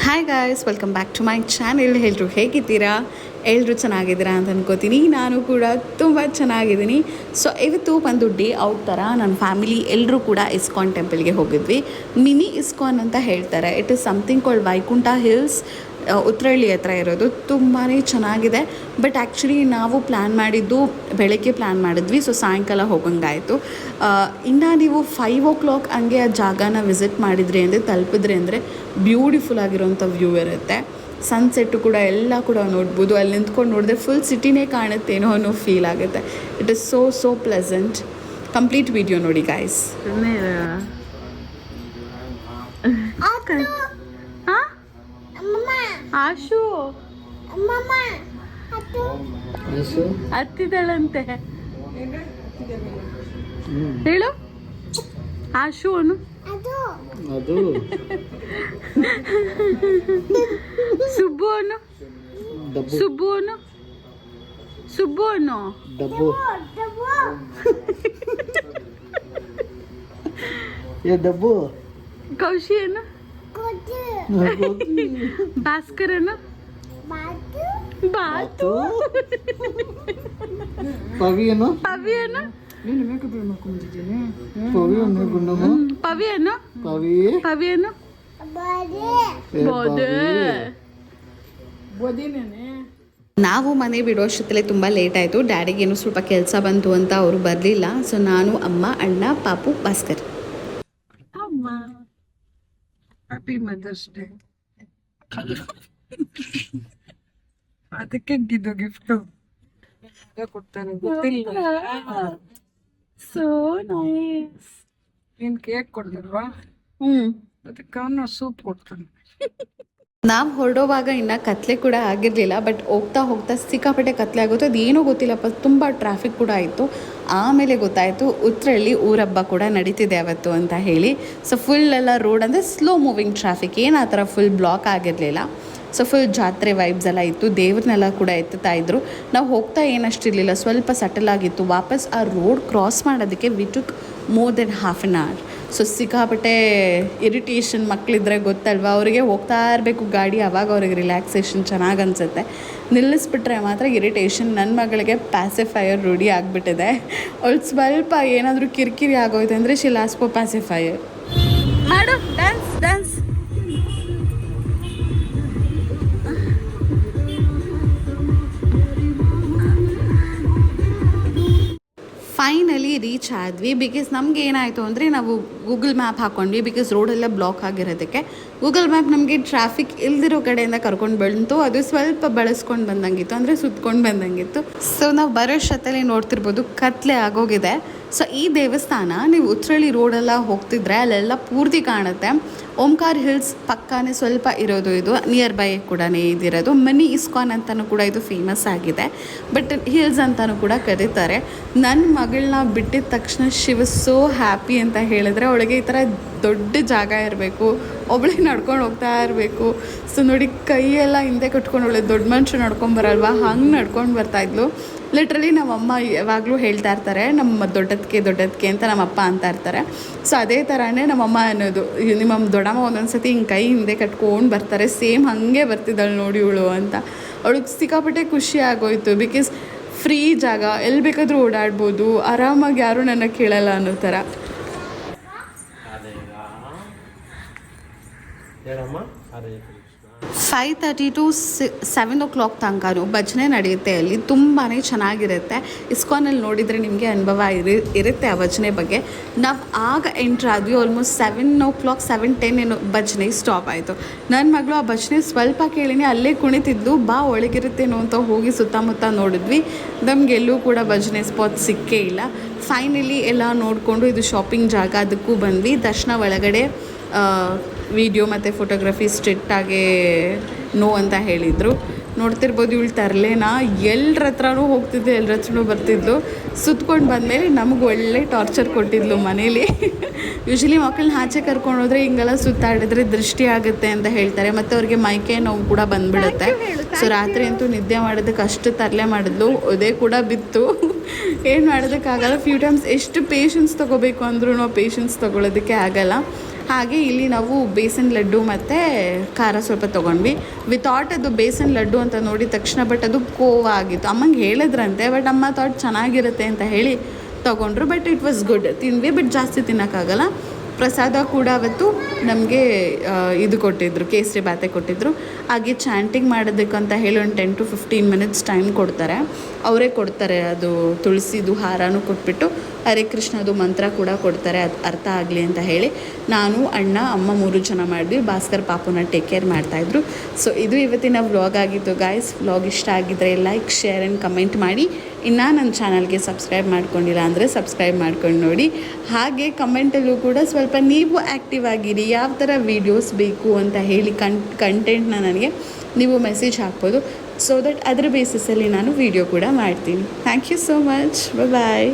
Hi guys, welcome back to my channel. ಎಲ್ಲರೂ ಹೇಗಿದ್ದೀರಾ? ಎಲ್ಲರೂ ಚೆನ್ನಾಗಿದ್ದೀರಾ ಅಂತ ಅನ್ಕೋತೀನಿ. ನಾನು ಕೂಡ ತುಂಬ ಚೆನ್ನಾಗಿದ್ದೀನಿ. ಸೊ ಇವತ್ತು ಒಂದು ಡೇ ಔಟ್ ಥರ ನನ್ನ ಫ್ಯಾಮಿಲಿ ಎಲ್ಲರೂ ಕೂಡ ಇಸ್ಕಾನ್ ಟೆಂಪಲ್ಗೆ ಹೋಗಿದ್ವಿ. ಮಿನಿ ಇಸ್ಕಾನ್ ಅಂತ ಹೇಳ್ತಾರೆ. It is something called Vaikuntha hills, Uttarahalli ಹತ್ರ ಇರೋದು. ತುಂಬಾ ಚೆನ್ನಾಗಿದೆ. ಬಟ್ ಆ್ಯಕ್ಚುಲಿ ನಾವು ಪ್ಲ್ಯಾನ್ ಮಾಡಿದ್ದು ಬೆಳಗ್ಗೆ ಪ್ಲ್ಯಾನ್ ಮಾಡಿದ್ವಿ. ಸೊ ಸಾಯಂಕಾಲ ಹೋಗಂಗಾಯಿತು. ಇನ್ನು ನೀವು 5 o'clock ಹಂಗೆ ಆ ಜಾಗನ ವಿಸಿಟ್ ಮಾಡಿದ್ರಿ ಅಂದರೆ ತಲುಪಿದ್ರಿ ಅಂದರೆ ಬ್ಯೂಟಿಫುಲ್ ಆಗಿರೋಂಥ ವ್ಯೂ ಇರುತ್ತೆ. ಸನ್ಸೆಟ್ಟು ಕೂಡ ಎಲ್ಲ ಕೂಡ ನೋಡ್ಬೋದು. ಅಲ್ಲಿ ನಿಂತ್ಕೊಂಡು ನೋಡಿದ್ರೆ ಫುಲ್ ಸಿಟಿನೇ ಕಾಣುತ್ತೇನೋ ಅನ್ನೋ ಫೀಲ್ ಆಗುತ್ತೆ. It is so pleasant. Complete video ನೋಡಿ ಗಾಯ್ಸ್. ಆಶು ಹತ್ತಿದಳಂತೆ, ಹೇಳು ಆಶು ಅನು. ಸುಬ್ಬು ಅನು, ಸುಬ್ಬು ಅನು, ಸುಬ್ಬು ಅನು. ಕೌಶಿ ಅನು, ಭಾಸ್ಕರ್ ಅನು, ಬಾತು, ಪವಿ ಅನು, ಪವಿ ಅನು, ಪವಿ ಅನು, ಪವಿ ಅನು. ನಾವು ಮನೆ ಬಿಡೋಷ್ಟೊತ್ತಲ್ಲೇ ತುಂಬ ಲೇಟ್ ಆಯಿತು. ಡ್ಯಾಡಿಗೇನು ಸ್ವಲ್ಪ ಕೆಲಸ ಬಂತು ಅಂತ ಅವರು ಬರಲಿಲ್ಲ. ಸೊ ನಾನು, ಅಮ್ಮ, ಅಣ್ಣ, ಪಾಪು, ಭಾಸ್ಕರ್. ಅಮ್ಮ ಹ್ಯಾಪಿ ಮದರ್ಸ್ ಡೇ. ಅದಕ್ಕೆ ಇದು ಗಿಫ್ಟು ಕೊಡ್ತಾರೆ, ಗೊತ್ತಿಲ್ಲ. So nice. ನೀನು ಕೇಕ್ ಕೊಡ್ಲಿಲ್ವಾ? ಅದಕ್ಕೆ ಅವನು ಸೂಪ್ ಕೊಡ್ತಾನೆ. ನಾವು ಹೊರಡೋವಾಗ ಇನ್ನು ಕತ್ಲೆ ಕೂಡ ಆಗಿರಲಿಲ್ಲ. ಬಟ್ ಹೋಗ್ತಾ ಹೋಗ್ತಾ ಸಿಕ್ಕಾಪಟ್ಟೆ ಕತ್ಲೆ ಆಗುತ್ತೆ. ಅದು ಏನೋ ಗೊತ್ತಿಲ್ಲಪ್ಪ, ತುಂಬ ಟ್ರಾಫಿಕ್ ಕೂಡ ಆಯಿತು. ಆಮೇಲೆ ಗೊತ್ತಾಯಿತು ಉತ್ರಳ್ಳಿ ಊರಹಬ್ಬ ಕೂಡ ನಡೀತಿದೆ ಅವತ್ತು ಅಂತ ಹೇಳಿ. ಸೊ ಫುಲ್ ಎಲ್ಲ ರೋಡ್ ಅಂದರೆ ಸ್ಲೋ ಮೂವಿಂಗ್ ಟ್ರಾಫಿಕ್, ಏನು ಆ ಥರ ಫುಲ್ ಬ್ಲಾಕ್ ಆಗಿರಲಿಲ್ಲ. ಸೊ ಫುಲ್ ಜಾತ್ರೆ ವೈಬ್ಸ್ ಎಲ್ಲ ಇತ್ತು. ದೇವ್ರನ್ನೆಲ್ಲ ಕೂಡ ಎತ್ತುತ್ತಾ ಇದ್ರು. ನಾವು ಹೋಗ್ತಾ ಏನಷ್ಟಿರಲಿಲ್ಲ, ಸ್ವಲ್ಪ ಸಟಲ್ ಆಗಿತ್ತು. ವಾಪಸ್ ಆ ರೋಡ್ ಕ್ರಾಸ್ ಮಾಡೋದಕ್ಕೆ we took more than half an hour. So ಸಿಕ್ಕಾಪಟ್ಟೆ ಇರಿಟೇಷನ್. ಮಕ್ಕಳಿದ್ರೆ ಗೊತ್ತಲ್ವ, ಅವರಿಗೆ ಹೋಗ್ತಾ ಇರಬೇಕು ಗಾಡಿ, ಆವಾಗ ಅವ್ರಿಗೆ ರಿಲ್ಯಾಕ್ಸೇಷನ್ ಚೆನ್ನಾಗಿ ಅನಿಸುತ್ತೆ. ನಿಲ್ಲಿಸ್ಬಿಟ್ರೆ ಮಾತ್ರ ಇರಿಟೇಷನ್. ನನ್ನ ಮಗಳಿಗೆ ಪ್ಯಾಸಿಫೈಯರ್ ರೂಢಿ ಆಗಿಬಿಟ್ಟಿದೆ. ಅವಳು ಸ್ವಲ್ಪ ಏನಾದರೂ ಕಿರಿಕಿರಿ ಆಗೋಯ್ತು ಅಂದರೆ ಶಿ ಲಾಸ್ಟ್ ಫಾರ್ ಪ್ಯಾಸಿಫೈಯರ್. ಮಾಡು ಡ್ಯಾನ್ಸ್ ಡ್ಯಾನ್ಸ್. ಫೈನಲಿ ರೀಚ್ ಆದ್ವಿ. ಬಿಕಾಸ್ ನಮ್ಗೆ ಏನಾಯಿತು ಅಂದರೆ ನಾವು ಗೂಗಲ್ ಮ್ಯಾಪ್ ಹಾಕ್ಕೊಂಡ್ವಿ. ಬಿಕಾಸ್ ರೋಡೆಲ್ಲ ಬ್ಲಾಕ್ ಆಗಿರೋದಕ್ಕೆ ಗೂಗಲ್ ಮ್ಯಾಪ್ ನಮಗೆ ಟ್ರಾಫಿಕ್ ಇಲ್ದಿರೋ ಕಡೆಯಿಂದ ಕರ್ಕೊಂಡು ಬಂತು. ಅದು ಸ್ವಲ್ಪ ಬಳಸ್ಕೊಂಡು ಬಂದಂಗಿತ್ತು, ಅಂದರೆ ಸುತ್ಕೊಂಡು ಬಂದಂಗಿತ್ತು. ಸೊ ನಾವು ಬರೋಷ್ಟೊತ್ತಲ್ಲಿ ನೋಡ್ತಿರ್ಬೋದು ಕತ್ಲೆ ಆಗೋಗಿದೆ. ಸೊ ಈ ದೇವಸ್ಥಾನ ನೀವು ಉತ್ರಳ್ಳಿ ರೋಡೆಲ್ಲ ಹೋಗ್ತಿದ್ರೆ ಅಲ್ಲೆಲ್ಲ ಪೂರ್ತಿ ಕಾಣುತ್ತೆ. ಓಂಕಾರ ಹಿಲ್ಸ್ ಪಕ್ಕನೇ ಸ್ವಲ್ಪ ಇರೋದು, ಇದು ನಿಯರ್ ಬೈ ಕೂಡ ಇದಿರೋದು. ಮಿನಿ ಇಸ್ಕಾನ್ ಅಂತಲೂ ಕೂಡ ಇದು ಫೇಮಸ್ ಆಗಿದೆ. ಬಟ್ ಹಿಲ್ಸ್ ಅಂತಲೂ ಕೂಡ ಕರೀತಾರೆ. ನನ್ನ ಮಗಳನ್ನ ಬಿಟ್ಟಿದ ತಕ್ಷಣ ಶಿ ವಾಸ್ ಸೋ ಹ್ಯಾಪಿ ಅಂತ ಹೇಳಿದ್ರೆ, ಅವಳಿಗೆ ಈ ಥರ ದೊಡ್ಡ ಜಾಗ ಇರಬೇಕು, ಒಬ್ಬಳೇ ನಡ್ಕೊಂಡು ಹೋಗ್ತಾ ಇರಬೇಕು. ಸೊ ನೋಡಿ ಕೈಯೆಲ್ಲ ಹಿಂದೆ ಕಟ್ಕೊಂಡು, ಒಳ್ಳೆ ದೊಡ್ಡ ಮನುಷ್ಯ ನಡ್ಕೊಂಬರಲ್ವ ಹಂಗೆ ನಡ್ಕೊಂಡು ಬರ್ತಾಯಿದ್ಲು. ಲಿಟ್ರಲಿ ನಮ್ಮಮ್ಮ ಯಾವಾಗಲೂ ಹೇಳ್ತಾ ಇರ್ತಾರೆ, ನಮ್ಮ ದೊಡ್ಡದಕ್ಕೆ ಅಂತ ನಮ್ಮಪ್ಪ ಅಂತ ಇರ್ತಾರೆ. ಸೊ ಅದೇ ಥರನೇ ನಮ್ಮಮ್ಮ ಅನ್ನೋದು. ನಿಮ್ಮ ದೊಡ್ಡಮ್ಮ ಒಂದೊಂದು ಸತಿ ಹಿಂಗೆ ಕೈ ಹಿಂದೆ ಕಟ್ಕೊಂಡು ಬರ್ತಾರೆ, ಸೇಮ್ ಹಾಗೆ ಬರ್ತಿದ್ದಾಳೆ ನೋಡಿ ಇವಳು ಅಂತ. ಅವಳಿಗೆ ಸಿಕ್ಕಾಪಟ್ಟೆ ಖುಷಿ ಆಗೋಯ್ತು. ಬಿಕಾಸ್ ಫ್ರೀ ಜಾಗ, ಎಲ್ಲಿ ಬೇಕಾದರೂ ಓಡಾಡ್ಬೋದು, ಆರಾಮಾಗಿ ಯಾರೂ ನನ್ನ ಕೇಳಲ್ಲ ಅನ್ನೋ ಥರ. 5:30 to 7 o'clock ತನಕ ಭಜನೆ ನಡೆಯುತ್ತೆ. ಅಲ್ಲಿ ತುಂಬಾ ಚೆನ್ನಾಗಿರುತ್ತೆ. ಇಸ್ಕಾನಲ್ಲಿ ನೋಡಿದರೆ ನಿಮಗೆ ಅನುಭವ ಇರುತ್ತೆ ಆ ಭಜನೆ ಬಗ್ಗೆ. ನಾವು ಆಗ ಎಂಟ್ರ್ ಆದ್ವಿ. ಆಲ್ಮೋಸ್ಟ್ 7 o'clock 7:10 ಏನೋ ಭಜನೆ ಸ್ಟಾಪ್ ಆಯಿತು. ನನ್ನ ಮಗಳು ಆ ಭಜನೆ ಸ್ವಲ್ಪ ಕೇಳಿನೇ ಅಲ್ಲೇ ಕುಣಿತಿದ್ಲು. ಬಾ ಒಳಗಿರುತ್ತೇನೋ ಅಂತ ಹೋಗಿ ಸುತ್ತಮುತ್ತ ನೋಡಿದ್ವಿ. ನಮಗೆಲ್ಲೂ ಕೂಡ ಭಜನೆ ಸ್ಪಾಟ್ ಸಿಕ್ಕೇ ಇಲ್ಲ. ಫೈನಲಿ ಎಲ್ಲ ನೋಡಿಕೊಂಡು ಇದು ಶಾಪಿಂಗ್ ಜಾಗ, ಅದಕ್ಕೂ ಬಂದ್ವಿ. ದರ್ಶನ ಒಳಗಡೆ ವಿಡಿಯೋ ಮತ್ತು ಫೋಟೋಗ್ರಫಿ ಸ್ಟ್ರಿಕ್ಟಾಗಿ ನೋ ಅಂತ ಹೇಳಿದರು. ನೋಡ್ತಿರ್ಬೋದು ಇವಳು ತರಲೇನಾ, ಎಲ್ಲರ ಹತ್ರನೂ ಹೋಗ್ತಿದ್ಲು, ಎಲ್ಲರ ಹತ್ರನೂ ಬರ್ತಿದ್ಲು. ಸುತ್ಕೊಂಡು ಬಂದಮೇಲೆ ನಮಗೆ ಒಳ್ಳೆ ಟಾರ್ಚರ್ ಕೊಟ್ಟಿದ್ಲು ಮನೇಲಿ. ಯೂಶ್ವಲಿ ಮಕ್ಕಳನ್ನ ಆಚೆ ಕರ್ಕೊಂಡೋದ್ರೆ ಹಿಂಗೆಲ್ಲ ಸುತ್ತಾಡಿದ್ರೆ ದೃಷ್ಟಿ ಆಗುತ್ತೆ ಅಂತ ಹೇಳ್ತಾರೆ. ಮತ್ತು ಅವ್ರಿಗೆ ಮೈಕೈ ನೋವು ಕೂಡ ಬಂದುಬಿಡುತ್ತೆ. ಸೊ ರಾತ್ರಿ ಅಂತೂ ನಿದ್ದೆ ಮಾಡೋದಕ್ಕೆ ಅಷ್ಟು ತರಲೆ ಮಾಡಿದ್ಲು. ಅದೇ ಕೂಡ ಬಿತ್ತು. ಏನು ಮಾಡೋದಕ್ಕಾಗಲ್ಲ. ಫ್ಯೂ ಟೈಮ್ಸ್ ಎಷ್ಟು ಪೇಷನ್ಸ್ ತೊಗೋಬೇಕು ಅಂದ್ರೂ ಪೇಷನ್ಸ್ ತೊಗೊಳೋದಕ್ಕೆ ಆಗಲ್ಲ. ಹಾಗೆ ಇಲ್ಲಿ ನಾವು ಬೇಸನ್ ಲಡ್ಡು ಮತ್ತು ಖಾರ ಸ್ವಲ್ಪ ತೊಗೊಂಡ್ವಿ. ವಿತೌಟ್ ಅದು ಬೇಸನ್ ಲಡ್ಡು ಅಂತ ನೋಡಿದ ತಕ್ಷಣ ಬಟ್ ಅದು ಕೋವಾ ಆಗಿತ್ತು. ಅಮ್ಮಂಗೆ ಹೇಳಿದ್ರಂತೆ, ಬಟ್ ಅಮ್ಮ ಥಾಟ್ ಚೆನ್ನಾಗಿರುತ್ತೆ ಅಂತ ಹೇಳಿ ತೊಗೊಂಡ್ರು. But it was good. ತಿಂದ್ವಿ, ಬಟ್ ಜಾಸ್ತಿ ತಿನ್ನೋಕ್ಕಾಗಲ್ಲ. ಪ್ರಸಾದ ಕೂಡ ಅವತ್ತು ನಮಗೆ ಇದು ಕೊಟ್ಟಿದ್ದರು, ಕೇಸರಿ ಬಾತೆ ಕೊಟ್ಟಿದ್ದರು. ಹಾಗೆ ಚಾಂಟಿಂಗ್ ಮಾಡೋದಕ್ಕಂತ ಹೇಳಿ ಒಂದು 10 to 15 minutes ಟೈಮ್ ಕೊಡ್ತಾರೆ. ಅವರೇ ಕೊಡ್ತಾರೆ, ಅದು ತುಳಸಿದು ಹಾರನೂ ಕೊಟ್ಬಿಟ್ಟು ಹರೇ ಕೃಷ್ಣದು ಮಂತ್ರ ಕೂಡ ಕೊಡ್ತಾರೆ, ಅದು ಅರ್ಥ ಆಗಲಿ ಅಂತ ಹೇಳಿ. ನಾನು, ಅಣ್ಣ, ಅಮ್ಮ 3 ಜನ ಮಾಡಿದ್ವಿ. ಭಾಸ್ಕರ್ ಪಾಪುನ ಟೇಕ್ ಕೇರ್ ಮಾಡ್ತಾಯಿದ್ರು. ಸೊ ಇದು ಇವತ್ತಿನ ವ್ಲಾಗ್ ಆಗಿತ್ತು ಗಾಯ್ಸ್. ವ್ಲಾಗ್ ಇಷ್ಟ ಆಗಿದ್ದರೆ ಲೈಕ್, ಶೇರ್ ಆ್ಯಂಡ್ ಕಮೆಂಟ್ ಮಾಡಿ. ಇನ್ನು ನನ್ನ ಚಾನಲ್ಗೆ ಸಬ್ಸ್ಕ್ರೈಬ್ ಮಾಡ್ಕೊಂಡಿಲ್ಲ ಅಂದರೆ ಸಬ್ಸ್ಕ್ರೈಬ್ ಮಾಡ್ಕೊಂಡು ನೋಡಿ. ಹಾಗೆ ಕಮೆಂಟಲ್ಲೂ ಕೂಡ ಸ್ವಲ್ಪ ನೀವು ಆ್ಯಕ್ಟಿವ್ ಆಗಿರಿ, ಯಾವ ಥರ ವೀಡಿಯೋಸ್ ಬೇಕು ಅಂತ ಹೇಳಿ ಕಂಟೆಂಟ್ನ ನನಗೆ ನೀವು ಮೆಸೇಜ್ ಹಾಕ್ಬೋದು. ಸೊ ದಟ್ ಅದರ ಬೇಸಿಸಲ್ಲಿ ನಾನು ವೀಡಿಯೋ ಕೂಡ ಮಾಡ್ತೀನಿ. Thank you so much. Bye.